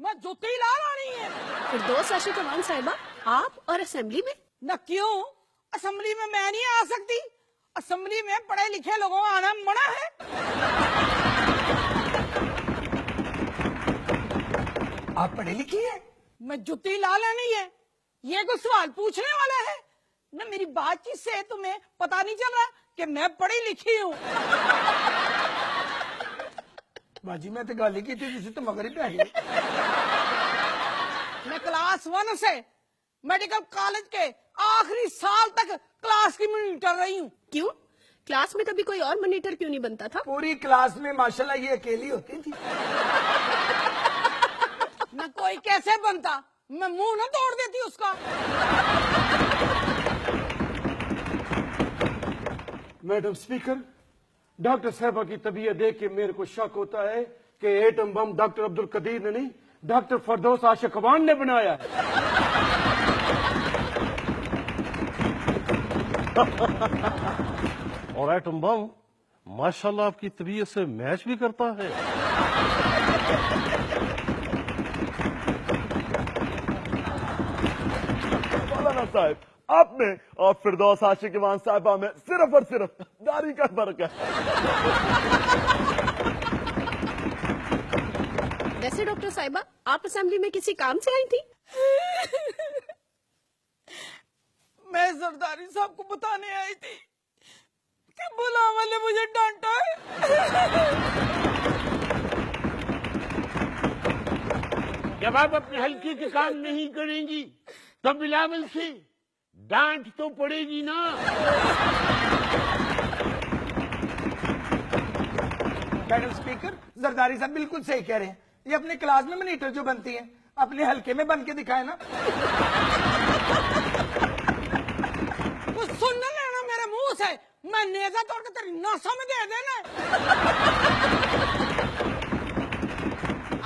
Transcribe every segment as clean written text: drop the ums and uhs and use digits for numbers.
मैं जुत्ती ला लानी है। फिरदौस आशिक अमान साहिबा, आप और असेंबली में? न क्यों, असेंबली में मैं नहीं आ सकती? असेंबली में पढ़े लिखे लोगों का आना मना है। आप पढ़े लिखी हैं? मैं जुत्ती ला लेनी है, ये कोई सवाल पूछने वाला है? न मेरी बातचीत से तुम्हें पता नहीं चल रहा कि मैं पढ़ी लिखी हूँ? बाजी मैं तो गाली की थी जिसे तो मगर ही पे आई। मैं क्लास 1 से मेडिकल कॉलेज के आखिरी साल तक क्लास की मॉनिटर रही हूँ। क्यों? क्लास में कभी कोई और मॉनिटर क्यों नहीं बनता था? पूरी क्लास में माशाल्लाह ये अकेली होती थी। न कोई कैसे बनता, मैं मुंह न तोड़ देती उसका। मैडम स्पीकर, डॉक्टर साहबा की तबीयत देख के मेरे को शक होता है कि atom bomb doctor Abdul Qadeer ने नहीं, डॉक्टर फिरदौस आशिक अमान ने बनाया है। और एटम बम माशाल्लाह आपकी तबीयत से मैच भी करता है। मौलाना साहब, आपने और फिरदौस आशिक अमान साहिबा में सिर्फ और सिर्फ दाढ़ी का फर्क है। वैसे डॉक्टर साहिबा, आप असेंबली में किसी काम से आई थी? मैं सरदारी साहब को बताने आई थी कि बुलावा ने मुझे डांटा है। जब आप अपने हल्के के काम नहीं करेंगी तो बिलावल से डांट तो पड़ेगी ना। मैडम स्पीकर, जरदारी साहब बिल्कुल सही कह रहे हैं। ये अपने क्लास में मॉनिटर जो बनती है, अपने हल्के में बन के दिखाए ना। तो सुन न लेना मेरे मुंह से, मैं नेजा तोड़ के तेरी नासा में दे देना।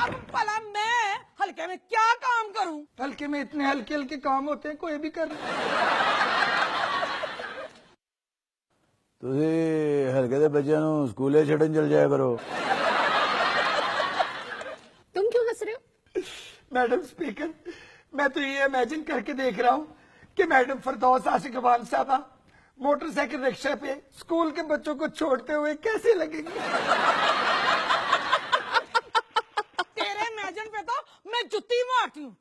अब भला मैं हल्के में क्या काम करूं? हल्के में इतने हल्के हल्के काम होते हैं, कोई भी कर। ਤੁਸੀਂ ਹਲਕੇ ਦੇ ਬੱਚਿਆਂ ਨੂੰ ਸਕੂਲੇ ਛੱਡਣ ਚਲ ਜਾਇਆ ਕਰੋ। तुम क्यों हंस रहे हो? मैडम स्पीकर, मैं तो ये इमेजिन करके देख रहा हूँ कि मैडम फिरदौस आशिक अमान साहबा मोटरसाइकिल रिक्शा पे स्कूल के बच्चों को छोड़ते हुए कैसे लगेंगे। तेरे इमेजिन पे तो मैं जुत्ती मारती हूँ।